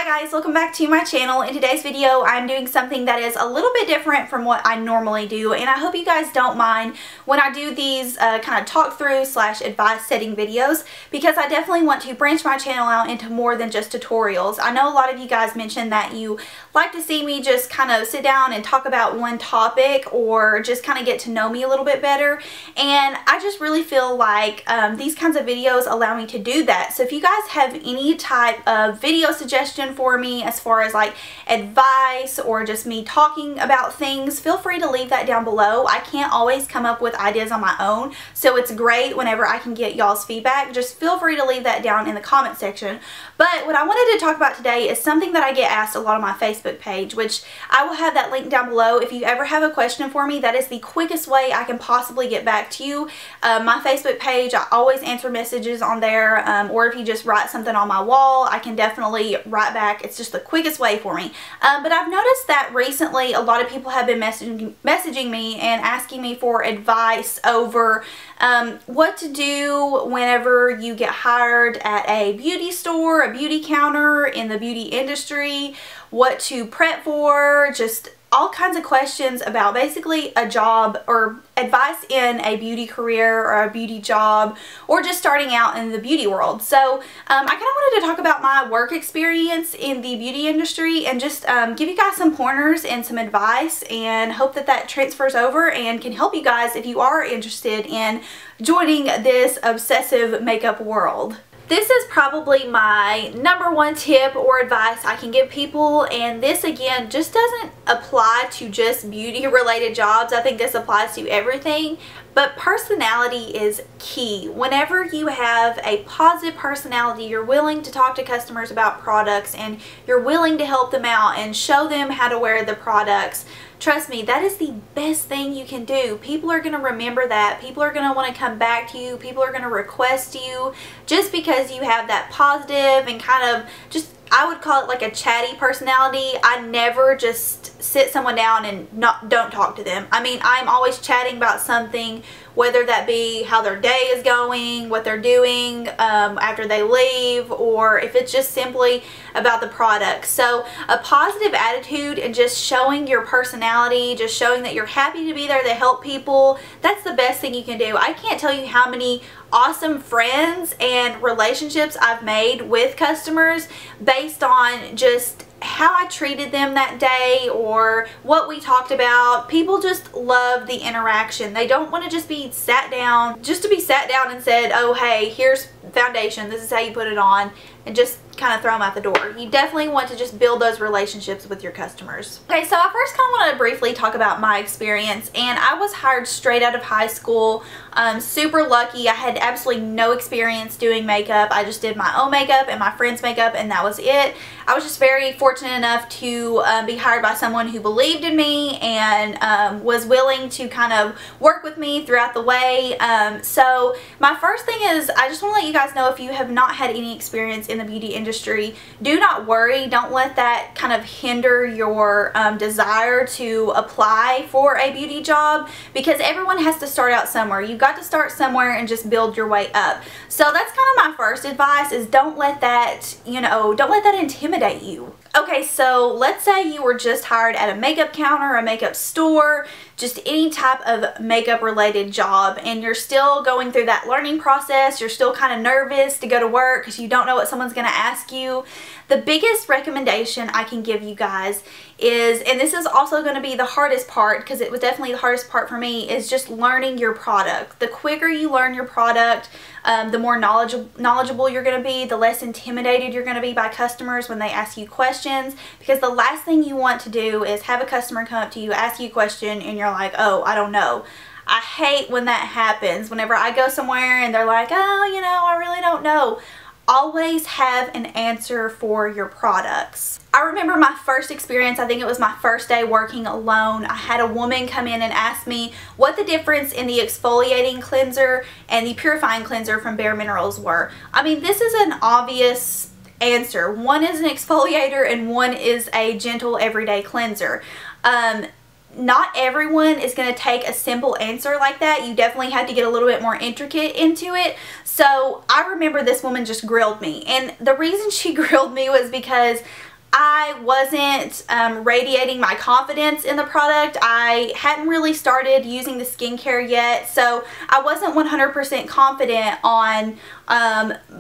Hi guys, welcome back to my channel. In today's video, I'm doing something that is a little bit different from what I normally do, and I hope you guys don't mind when I do these kind of talk through slash advice setting videos, because I definitely want to branch my channel out into more than just tutorials. I know a lot of you guys mentioned that you like to see me just kind of sit down and talk about one topic or just kind of get to know me a little bit better, and I just really feel like these kinds of videos allow me to do that. So if you guys have any type of video suggestion for me as far as like advice or just me talking about things, feel free to leave that down below. I can't always come up with ideas on my own, so it's great whenever I can get y'all's feedback. Just feel free to leave that down in the comment section. But what I wanted to talk about today is something that I get asked a lot on my Facebook page, which I will have that link down below. If you ever have a question for me, that is the quickest way I can possibly get back to you. My Facebook page, I always answer messages on there, or if you just write something on my wall, I can definitely write back. It's just the quickest way for me. But I've noticed that recently a lot of people have been messaging me and asking me for advice over what to do whenever you get hired at a beauty store, a beauty counter in the beauty industry, what to prep for, just all kinds of questions about basically a job or advice in a beauty career or a beauty job, or just starting out in the beauty world. So I kind of wanted to talk about my work experience in the beauty industry and just give you guys some pointers and some advice, and hope that that transfers over and can help you guys if you are interested in joining this obsessive makeup world. This is probably my #1 tip or advice I can give people, and this again just doesn't apply to just beauty related jobs. I think this applies to everything, but personality is key. Whenever you have a positive personality, you're willing to talk to customers about products and you're willing to help them out and show them how to wear the products. Trust me, that is the best thing you can do. People are going to remember that. People are going to want to come back to you. People are going to request you just because you have that positive and kind of just, I would call it like a chatty personality. I never just sit someone down and don't talk to them. I mean, I'm always chatting about something, whether that be how their day is going, what they're doing after they leave, or if it's just simply about the product. So a positive attitude and just showing your personality, just showing that you're happy to be there to help people, that's the best thing you can do. I can't tell you how many awesome friends and relationships I've made with customers based on just how I treated them that day or what we talked about. People just love the interaction. They don't want to just be sat down, just to be sat down and said, oh hey, here's foundation, this is how you put it on, and just kind of throw them out the door. You definitely want to just build those relationships with your customers. Okay, so I first kind of want to briefly talk about my experience, and I was hired straight out of high school. Super lucky. I had absolutely no experience doing makeup. I just did my own makeup and my friend's makeup, and that was it. I was just very fortunate enough to be hired by someone who believed in me and was willing to kind of work with me throughout the way. So my first thing is, I just want to let you guys know, if you have not had any experience in the beauty industry, do not worry. Don't let that kind of hinder your desire to apply for a beauty job, because everyone has to start out somewhere. You've got to start somewhere and just build your way up. So that's kind of my first advice, is don't let that, don't let that intimidate you. Okay, so let's say you were just hired at a makeup counter, a makeup store, just any type of makeup related job, and you're still going through that learning process. You're still kind of nervous to go to work because you don't know what someone's going to ask you. The biggest recommendation I can give you guys is, and this is also going to be the hardest part because it was definitely the hardest part for me, is just learning your product. The quicker you learn your product, the more knowledgeable you're going to be, the less intimidated you're going to be by customers when they ask you questions, because the last thing you want to do is have a customer come up to you, ask you a question, and you're like, oh, I don't know. I hate when that happens. Whenever I go somewhere and they're like, oh, I really don't know. Always have an answer for your products. I remember my first experience, I think it was my first day working alone. I had a woman come in and ask me what the difference in the exfoliating cleanser and the purifying cleanser from Bare Minerals were. I mean, this is an obvious answer. One is an exfoliator and one is a gentle everyday cleanser. Not everyone is going to take a simple answer like that. You definitely have to get a little bit more intricate into it. So I remember this woman just grilled me, and the reason she grilled me was because I wasn't radiating my confidence in the product. I hadn't really started using the skincare yet, so I wasn't 100% confident on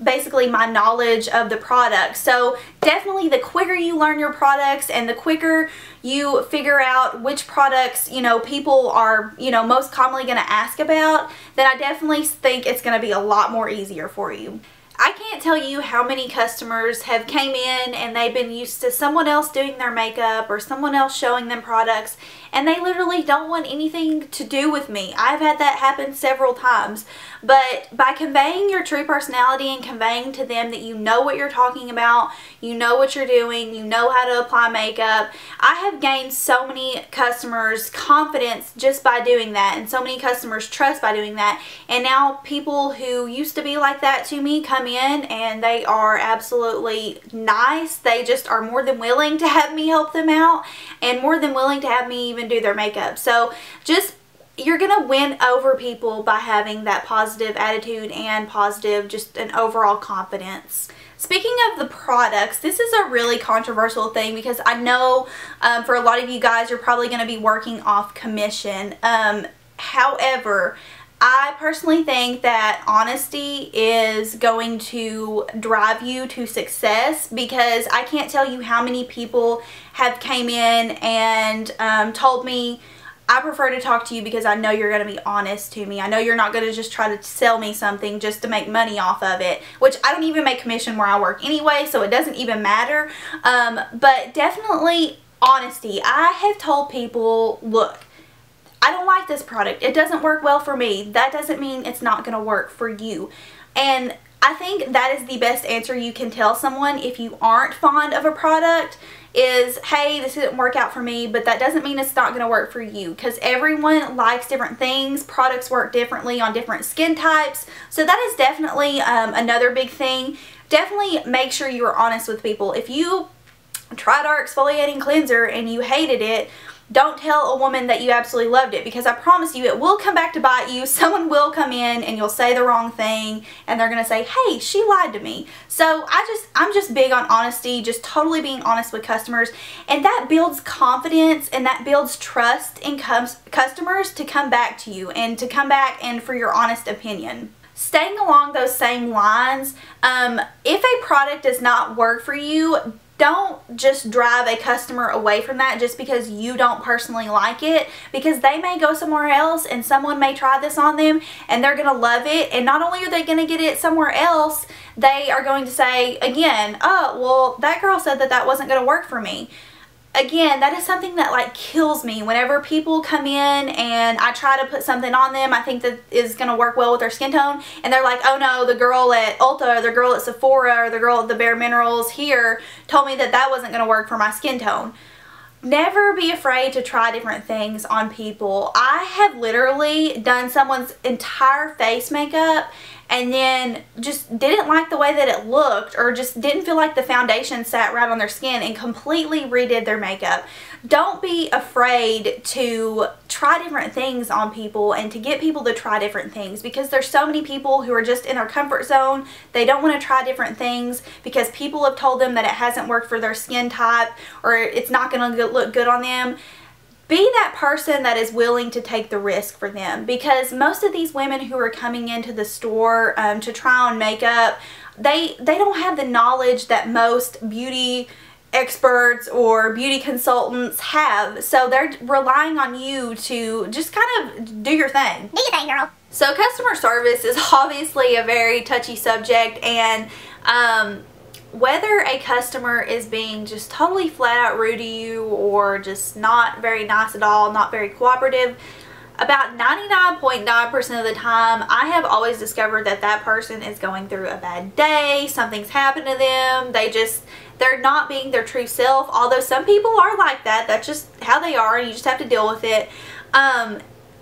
basically my knowledge of the product. So definitely the quicker you learn your products and the quicker you figure out which products, you know, people are, you know, most commonly going to ask about, then I definitely think it's going to be a lot more easier for you. I can't tell you how many customers have came in and they've been used to someone else doing their makeup or someone else showing them products, and they literally don't want anything to do with me. I've had that happen several times. But by conveying your true personality and conveying to them that you know what you're talking about, you know what you're doing, you know how to apply makeup, I have gained so many customers confidence just by doing that, and so many customers trust by doing that. And now people who used to be like that to me come in and they are absolutely nice. They just are more than willing to have me help them out and more than willing to have me even do their makeup. So just, you're gonna win over people by having that positive attitude and positive, just an overall confidence. Speaking of the products, this is a really controversial thing because I know for a lot of you guys, you're probably going to be working off commission. However, I personally think that honesty is going to drive you to success, because I can't tell you how many people have came in and told me, I prefer to talk to you because I know you're going to be honest to me. I know you're not going to just try to sell me something just to make money off of it, which I don't even make commission where I work anyway, so it doesn't even matter. But definitely honesty. I have told people, look, I don't like this product. It doesn't work well for me. That doesn't mean it's not going to work for you. And I think that is the best answer you can tell someone if you aren't fond of a product is, hey, this didn't work out for me, but that doesn't mean it's not going to work for you, because everyone likes different things. Products work differently on different skin types. So that is definitely another big thing. Definitely make sure you are honest with people. If you tried our exfoliating cleanser and you hated it, don't tell a woman that you absolutely loved it, because I promise you it will come back to bite you. Someone will come in and you'll say the wrong thing and they're going to say, hey, she lied to me. So I'm just big on honesty, just totally being honest with customers, and that builds confidence and that builds trust in customers to come back to you and to come back and for your honest opinion. Staying along those same lines, if a product does not work for you, don't just drive a customer away from that just because you don't personally like it, because they may go somewhere else and someone may try this on them and they're going to love it, and not only are they going to get it somewhere else, they are going to say again, oh, well, that girl said that that wasn't going to work for me. Again, that is something that like kills me whenever people come in and I try to put something on them I think that is going to work well with their skin tone, and they're like, oh no, the girl at Ulta or the girl at Sephora or the girl at the Bare Minerals here told me that that wasn't going to work for my skin tone. Never be afraid to try different things on people. I have literally done someone's entire face makeup and then just didn't like the way that it looked, or just didn't feel like the foundation sat right on their skin, and completely redid their makeup. Don't be afraid to try different things on people and to get people to try different things, because there's so many people who are just in their comfort zone. They don't want to try different things because people have told them that it hasn't worked for their skin type or it's not going to look good on them. Be that person that is willing to take the risk for them, because most of these women who are coming into the store to try on makeup, they don't have the knowledge that most beauty experts or beauty consultants have. So they're relying on you to just kind of do your thing. Do your thing, girl. So customer service is obviously a very touchy subject, and whether a customer is being just totally flat out rude to you or just not very nice at all, not very cooperative, about 99.9% of the time, I have always discovered that that person is going through a bad day. Something's happened to them. They're not being their true self. Although some people are like that. That's just how they are, and you just have to deal with it.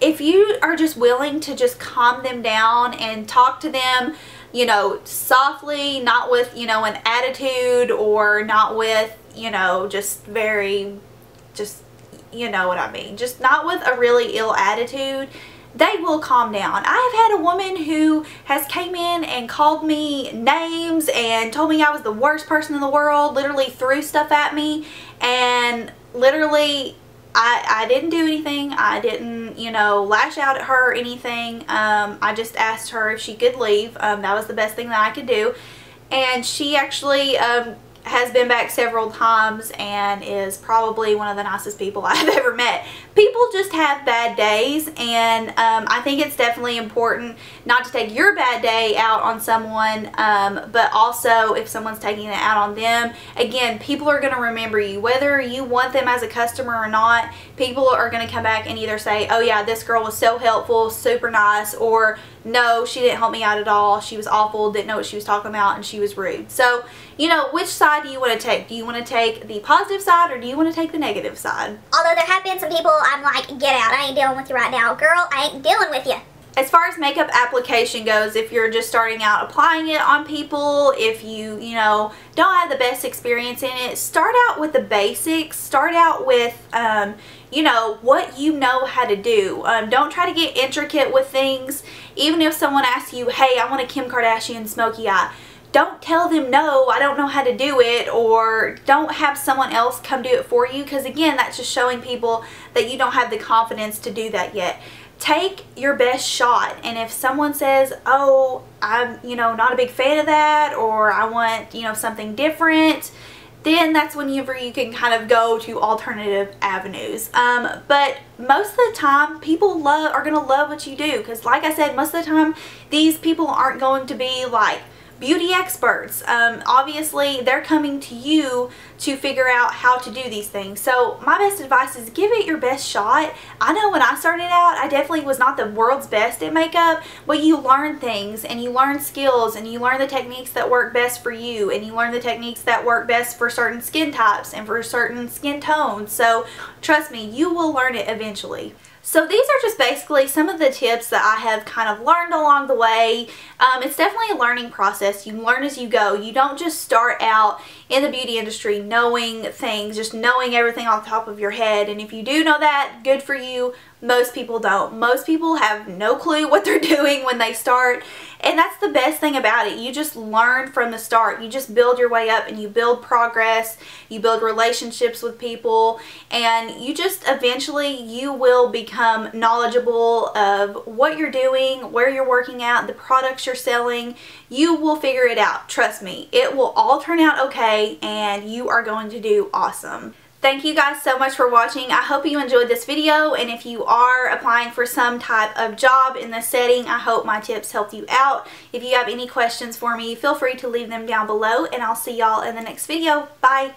If you are just willing to just calm them down and talk to them, you know, softly, not with, you know, an attitude, or not with, you know, just very, just, you know what I mean, just not with a really ill attitude, they will calm down. I have had a woman who has came in and called me names and told me I was the worst person in the world, literally threw stuff at me, and literally I didn't do anything. I didn't, you know, lash out at her or anything. I just asked her if she could leave. That was the best thing that I could do. And she actually has been back several times and is probably one of the nicest people I've ever met. People just have bad days, and I think it's definitely important not to take your bad day out on someone, but also if someone's taking it out on them. Again, people are going to remember you. Whether you want them as a customer or not, people are going to come back and either say, oh yeah, this girl was so helpful, super nice, or no, she didn't help me out at all, she was awful, didn't know what she was talking about, and she was rude. So, you know, which side do you want to take? Do you want to take the positive side, or do you want to take the negative side? Although there have been some people I'm like, get out, I ain't dealing with you right now. Girl, I ain't dealing with you. As far as makeup application goes, if you're just starting out applying it on people, if you know, don't have the best experience in it, start out with the basics. Start out with, you know, what you know how to do. Don't try to get intricate with things. Even if someone asks you, hey, I want a Kim Kardashian smoky eye, don't tell them, no, I don't know how to do it, or don't have someone else come do it for you, because again, that's just showing people that you don't have the confidence to do that yet. Take your best shot, and if someone says, oh, I'm, you know, not a big fan of that, or I want, you know, something different, then that's whenever you can kind of go to alternative avenues. But most of the time, people are going to love what you do, because like I said, most of the time, these people aren't going to be like beauty experts. Obviously, they're coming to you to figure out how to do these things. So my best advice is give it your best shot. I know when I started out, I definitely was not the world's best at makeup, but you learn things and you learn skills and you learn the techniques that work best for you, and you learn the techniques that work best for certain skin types and for certain skin tones. So trust me, you will learn it eventually. So these are just basically some of the tips that I have kind of learned along the way. It's definitely a learning process. You learn as you go. You don't just start out in the beauty industry knowing things, just knowing everything off the top of your head. And if you do know that, good for you. Most people don't. Most people have no clue what they're doing when they start. And that's the best thing about it. You just learn from the start. You just build your way up and you build progress. You build relationships with people. And you just eventually, you will become knowledgeable of what you're doing, where you're working at, the products you're selling. You will figure it out. Trust me. It will all turn out okay and you are going to do awesome. Thank you guys so much for watching. I hope you enjoyed this video, and if you are applying for some type of job in this setting, I hope my tips helped you out. If you have any questions for me, feel free to leave them down below, and I'll see y'all in the next video. Bye!